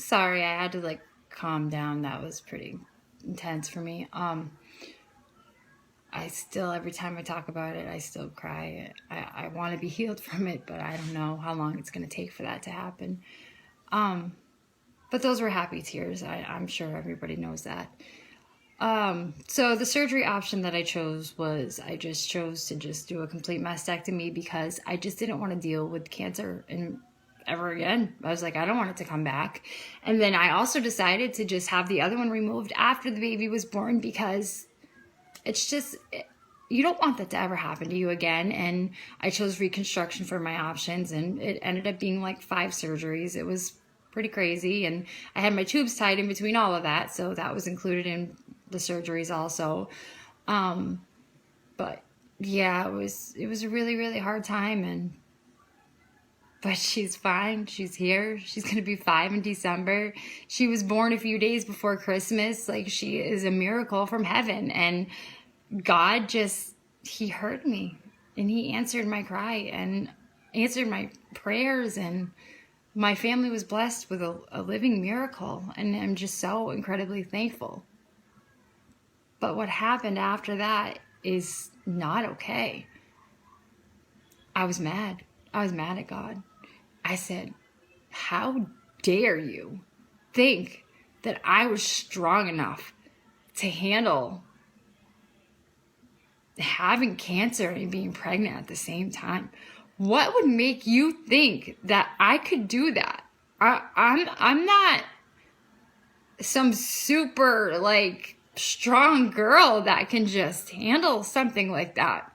Sorry, I had to like calm down. That was pretty intense for me. I still, every time I talk about it, I still cry. I want to be healed from it, but I don't know how long it's going to take for that to happen. But those were happy tears. I'm sure everybody knows that. So the surgery option that I chose was I just chose to just do a complete mastectomy because I just didn't want to deal with cancer and ever again. I was like, I don't want it to come back. And then I also decided to just have the other one removed after the baby was born because it's just, you don't want that to ever happen to you again. And I chose reconstruction for my options, and it ended up being like 5 surgeries. It was pretty crazy. And I had my tubes tied in between all of that. So that was included in the surgeries also. But yeah, it was a really, really hard time. But she's fine. She's here. She's going to be 5 in December. She was born a few days before Christmas. Like, she is a miracle from heaven. And God just, he heard me. And he answered my cry and answered my prayers. And my family was blessed with a living miracle. And I'm just so incredibly thankful. But what happened after that is not okay. I was mad. I was mad at God. I said, how dare you think that I was strong enough to handle having cancer and being pregnant at the same time? What would make you think that I could do that? I'm not some super like strong girl that can just handle something like that.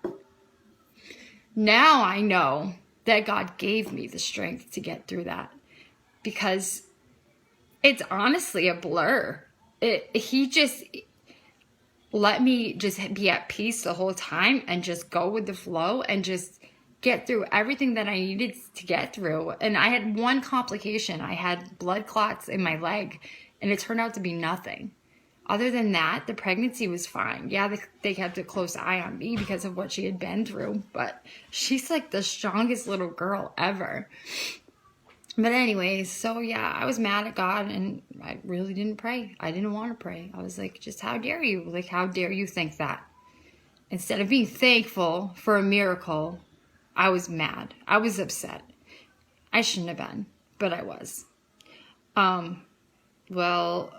Now I know that God gave me the strength to get through that, because it's honestly a blur. He just let me just be at peace the whole time and just go with the flow and just get through everything that I needed to get through. And I had one complication. I had blood clots in my leg, and it turned out to be nothing. Other than that, the pregnancy was fine. Yeah, they kept a close eye on me because of what she had been through, but she's like the strongest little girl ever. But anyways, so yeah, I was mad at God, and I really didn't pray. I didn't want to pray. I was like, just how dare you? Like, how dare you think that? Instead of being thankful for a miracle, I was mad. I was upset. I shouldn't have been, but I was. Well,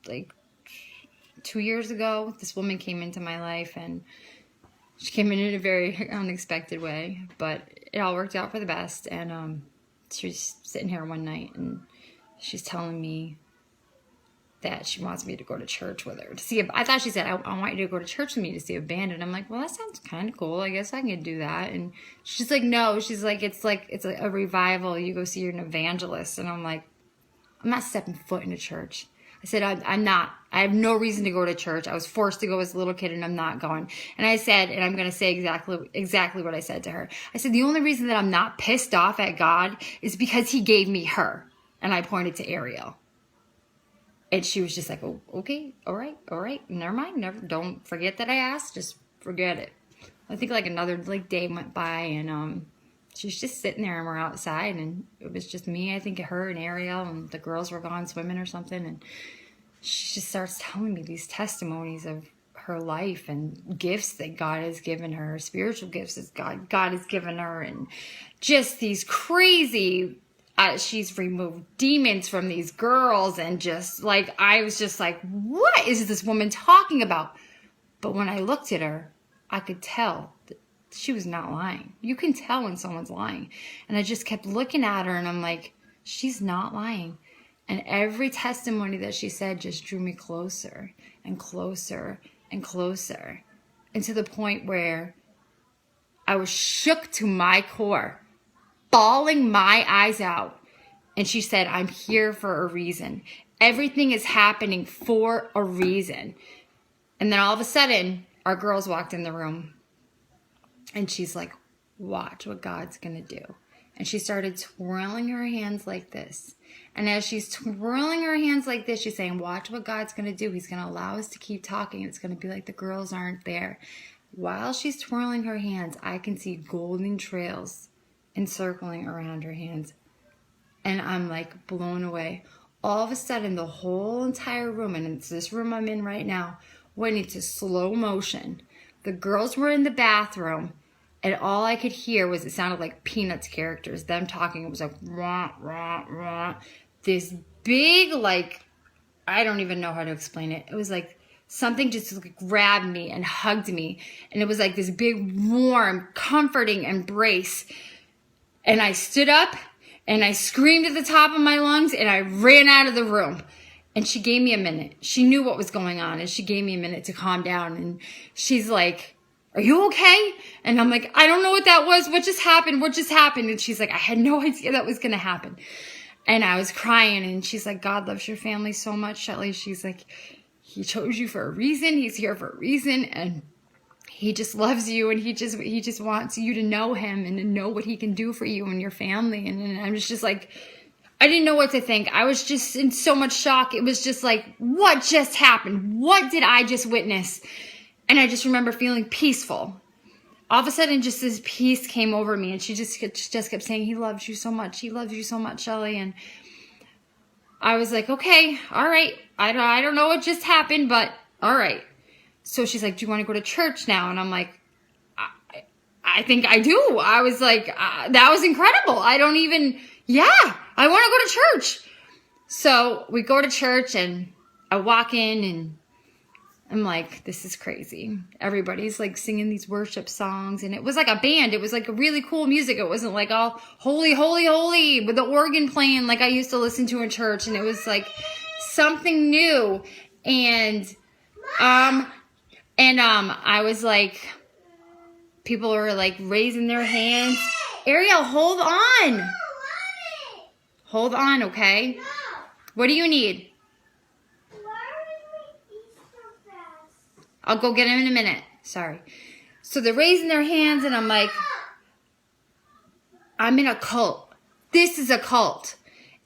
like 2 years ago, this woman came into my life, and she came in a very unexpected way, but it all worked out for the best. And she was sitting here one night, and she's telling me that she wants me to go to church with her to see. I thought she said, I want you to go to church with me to see a band. And I'm like, well, that sounds kind of cool. I guess I can do that. And she's like, no. She's like, it's a revival. You go see an evangelist. And I'm like, I'm not stepping foot in a church. I said, I'm not. I have no reason to go to church. I was forced to go as a little kid, and I'm not going. And I said, and I'm going to say exactly what I said to her. I said, the only reason that I'm not pissed off at God is because he gave me her. And I pointed to Ariel. And she was just like, oh, okay, all right, never mind. Don't forget that I asked. Just forget it. I think like another day went by, and she's just sitting there, and we're outside, and it was just me, I think, her and Ariel, and the girls were gone swimming or something. And she just starts telling me these testimonies of her life and gifts that God has given her, spiritual gifts that God has given her, and just these crazy. She's removed demons from these girls, and just like, I was just like, what is this woman talking about? But when I looked at her, I could tell that she was not lying. You can tell when someone's lying. And I just kept looking at her, and I'm like, she's not lying. And every testimony that she said just drew me closer and closer and closer, and to the point where I was shook to my core, bawling my eyes out. And she said, I'm here for a reason. Everything is happening for a reason. And then all of a sudden, our girls walked in the room, and she's like, watch what God's going to do. And she started twirling her hands like this. And as she's twirling her hands like this, she's saying, watch what God's going to do. He's going to allow us to keep talking. It's going to be like the girls aren't there. While she's twirling her hands, I can see golden trails encircling around her hands. And I'm like blown away. all of a sudden the whole entire room, and it's this room I'm in right now, went into slow motion. The girls were in the bathroom, and all I could hear was, it sounded like Peanuts characters, them talking. It was like, rah, rah, rah. This big, like, I don't even know how to explain it. It was like something just like grabbed me and hugged me. And it was like this big, warm, comforting embrace. And I stood up and I screamed at the top of my lungs and I ran out of the room. And she gave me a minute. She knew what was going on and she gave me a minute to calm down. And she's like, "Are you okay?" And I'm like, "I don't know what that was. What just happened? What just happened?" And she's like, "I had no idea that was going to happen." And I was crying and she's like, "God loves your family so much, Shelly." She's like, "He chose you for a reason. He's here for a reason. And he just loves you. And he just wants you to know him and to know what he can do for you and your family." And I'm just like, I didn't know what to think. I was just in so much shock. It was just like, what just happened? What did I just witness? And I just remember feeling peaceful. All of a sudden, just this peace came over me. And she just kept saying, "He loves you so much. He loves you so much, Shelly." And I was like, okay, all right. I don't know what just happened, but all right. So she's like, "Do you want to go to church now?" And I'm like, I think I do. I was like, that was incredible. I want to go to church. So we go to church and I walk in and I'm like, this is crazy. Everybody's like singing these worship songs and it was like a band. It was like a really cool music. It wasn't like all holy, holy, holy with the organ playing like I used to listen to in church. And it was like something new. And I was like, people were like raising their hands. Ariel, hold on. Hold on, okay? What do you need? I'll go get him in a minute. Sorry. So they're raising their hands and I'm like, I'm in a cult. This is a cult.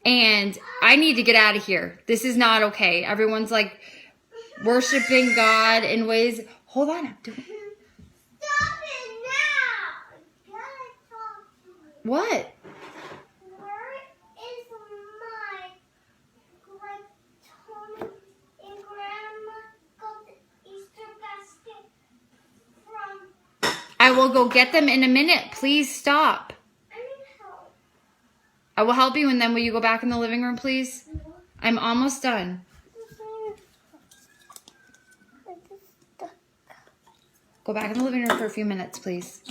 And I need to get out of here. This is not okay. Everyone's like worshiping God in ways. Hold on. Stop it now. I gotta talk to you. What? Where is my Tony and Grandma got the Easter basket from? I will go get them in a minute. Please stop. I need help. I will help you, and then will you go back in the living room, please? I'm almost done. Go back in the living room for a few minutes, please.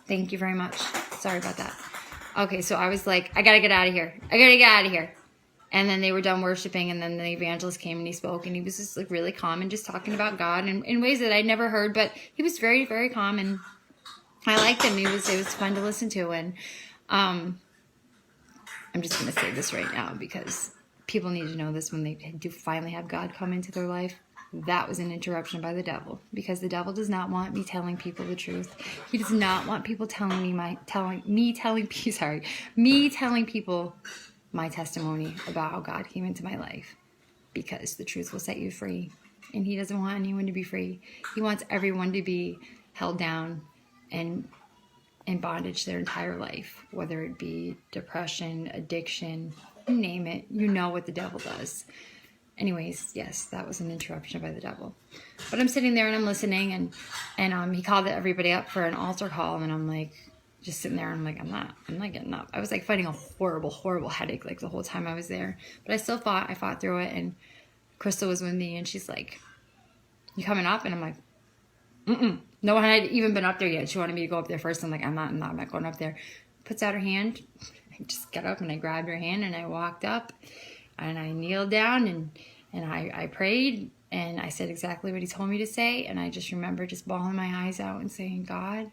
Thank you very much. Sorry about that. Okay, so I was like, I gotta get out of here. I gotta get out of here. And then they were done worshiping, and then the evangelist came and he spoke, and he was just like really calm and just talking about God in ways that I'd never heard, but he was very, very calm, and I liked him. It was fun to listen to, and I'm just gonna say this right now because people need to know this when they do finally have God come into their life. That was an interruption by the devil, because the devil does not want me telling people the truth. He does not want people telling people my testimony about how God came into my life, because the truth will set you free, and he doesn't want anyone to be free. He wants everyone to be held down and in bondage their entire life, whether it be depression, addiction, you name it. You know what the devil does. Anyways, yes, that was an interruption by the devil. But I'm sitting there and I'm listening, and he called everybody up for an altar call, and I'm like, just sitting there, and I'm like, I'm not getting up. I was like fighting a horrible, horrible headache like the whole time I was there. But I still fought. I fought through it, and Crystal was with me, and she's like, "You coming up?" And I'm like, no one had even been up there yet. She wanted me to go up there first. I'm like, I'm not going up there. Puts out her hand. I just got up and I grabbed her hand and I walked up and I kneeled down and I prayed and I said exactly what he told me to say. And I just remember just bawling my eyes out and saying, "God,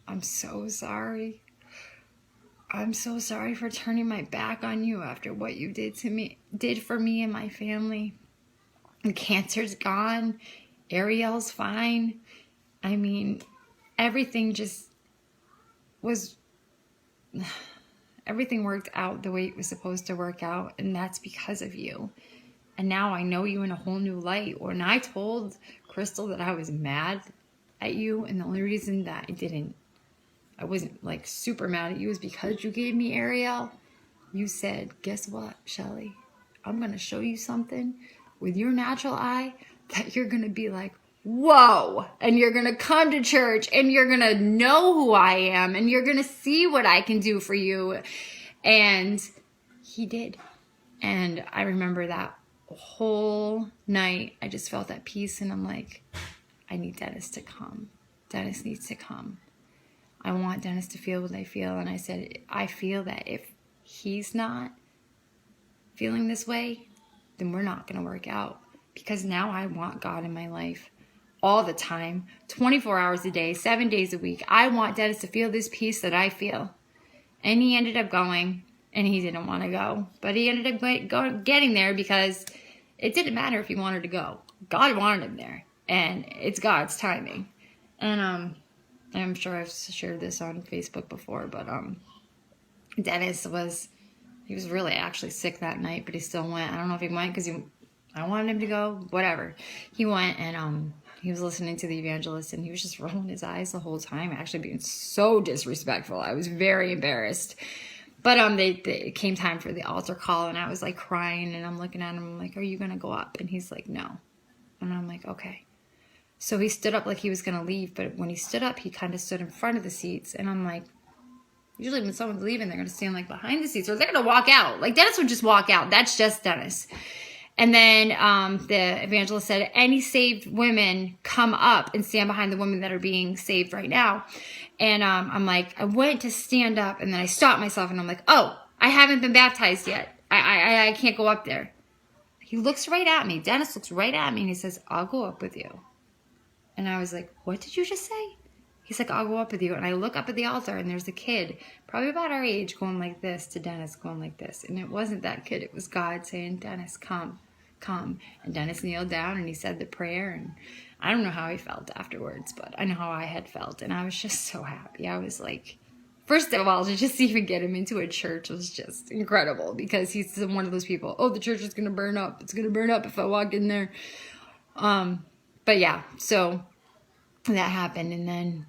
I'm so sorry. I'm so sorry for turning my back on you after what you did for me and my family. The cancer's gone. Ariel's fine. I mean, everything worked out the way it was supposed to work out, and that's because of you. And now I know you in a whole new light." When I told Crystal that I was mad at you, and the only reason that I wasn't like super mad at you is because you gave me Ariel, you said, "Guess what, Shelly? I'm going to show you something with your natural eye that you're going to be like, whoa, and you're going to come to church and you're going to know who I am and you're going to see what I can do for you. And he did. And I remember that whole night, I just felt that peace, and I'm like, I need Dennis to come. Dennis needs to come. I want Dennis to feel what I feel. And I said, I feel that if he's not feeling this way, then we're not going to work out, because now I want God in my life all the time, 24 hours a day, 7 days a week. I want Dennis to feel this peace that I feel. And he ended up going, and he didn't want to go, but he ended up getting there because it didn't matter if he wanted to go. God wanted him there, and it's God's timing. And I'm sure I've shared this on Facebook before, but Dennis was really actually sick that night, but he still went. I don't know if he went because I wanted him to go, whatever. He went, and he was listening to the evangelist, and he was just rolling his eyes the whole time, actually being so disrespectful. I was very embarrassed. But it came time for the altar call, and I was like crying, and I'm looking at him, I'm like, are you going to go up? And he's like, no. And I'm like, okay. So he stood up like he was going to leave, but when he stood up, he kind of stood in front of the seats, and I'm like, usually when someone's leaving, they're going to stand like behind the seats, or they're going to walk out. Like Dennis would just walk out. That's just Dennis. And then the evangelist said, any saved women come up and stand behind the women that are being saved right now. And I'm like, I went to stand up, and then I stopped myself, and I'm like, oh, I haven't been baptized yet. I can't go up there. He looks right at me. Dennis looks right at me, and he says, I'll go up with you. And I was like, what did you just say? He's like, I'll go up with you. And I look up at the altar, and there's a kid, probably about our age, going like this to Dennis, going like this. And it wasn't that kid. It was God saying, Dennis, come. And Dennis kneeled down, and he said the prayer, and I don't know how he felt afterwards, but I know how I had felt, and I was just so happy. I was like, first of all, to just even get him into a church was just incredible, because he's one of those people, oh, the church is going to burn up. It's going to burn up if I walk in there. But yeah, so that happened, and then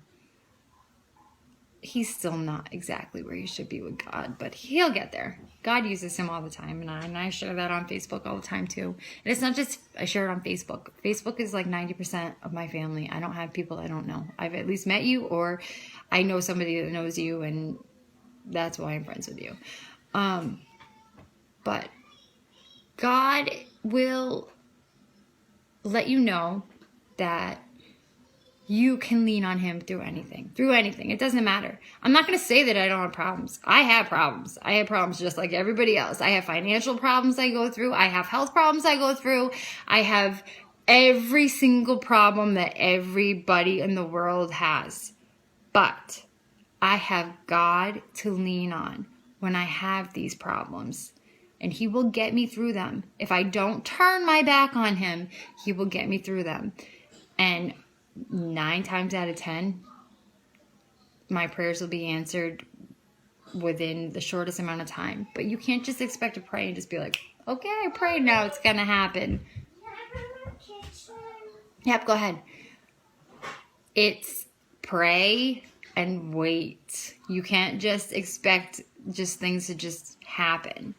he's still not exactly where he should be with God, but he'll get there. God uses him all the time, and I share that on Facebook all the time too. And it's not just I share it on Facebook. Facebook is like 90% of my family. I don't have people I don't know. I've at least met you, or I know somebody that knows you, and that's why I'm friends with you. But God will let you know that you can lean on him through anything. It doesn't matter. I'm not going to say that I don't have problems. I have problems. I have problems just like everybody else. I have financial problems I go through. I have health problems I go through. I have every single problem that everybody in the world has. But I have God to lean on when I have these problems. And he will get me through them. If I don't turn my back on him, he will get me through them. And 9 times out of 10, my prayers will be answered within the shortest amount of time. But you can't just expect to pray and just be like, okay, I prayed, now it's going to happen. Yep, go ahead. It's pray and wait. You can't just expect just things to just happen.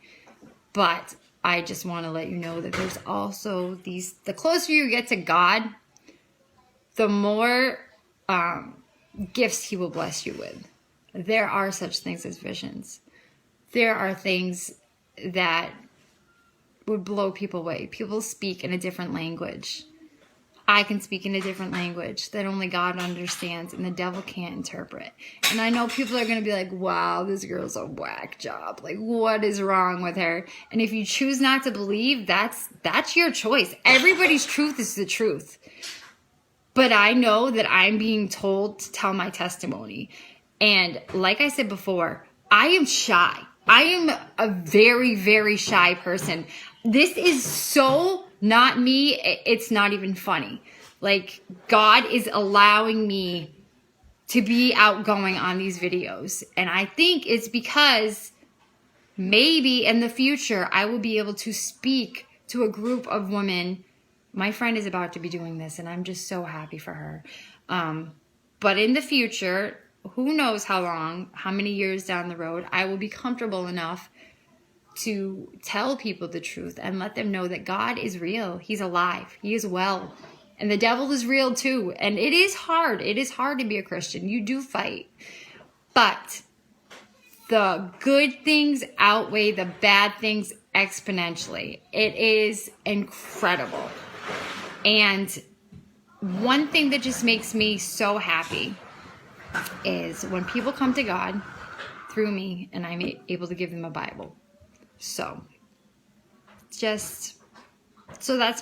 But I just want to let you know that there's also the closer you get to God, the more gifts he will bless you with. There are such things as visions. There are things that would blow people away. People speak in a different language. I can speak in a different language that only God understands and the devil can't interpret. And I know people are going to be like, wow, this girl's a whack job. Like, what is wrong with her? And if you choose not to believe, that's your choice. Everybody's truth is the truth. But I know that I'm being told to tell my testimony. And like I said before, I am shy. I am a very, very shy person. This is so not me. It's not even funny. Like, God is allowing me to be outgoing on these videos. And I think it's because maybe in the future, I will be able to speak to a group of women. My friend is about to be doing this, and I'm just so happy for her. But in the future, who knows how long, how many years down the road, I will be comfortable enough to tell people the truth and let them know that God is real. He's alive. He is well. And the devil is real too. And it is hard. It is hard to be a Christian. You do fight. But the good things outweigh the bad things exponentially. It is incredible. And one thing that just makes me so happy is when people come to God through me and I'm able to give them a Bible. So that's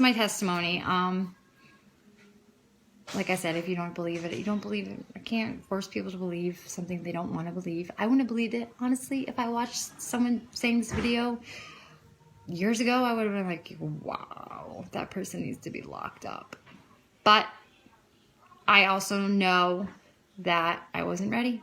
my testimony. Like I said, if you don't believe it, you don't believe it. I can't force people to believe something they don't want to believe. I wouldn't have believed it, honestly. If I watched someone saying this video years ago, I would have been like, wow, that person needs to be locked up. But I also know that I wasn't ready.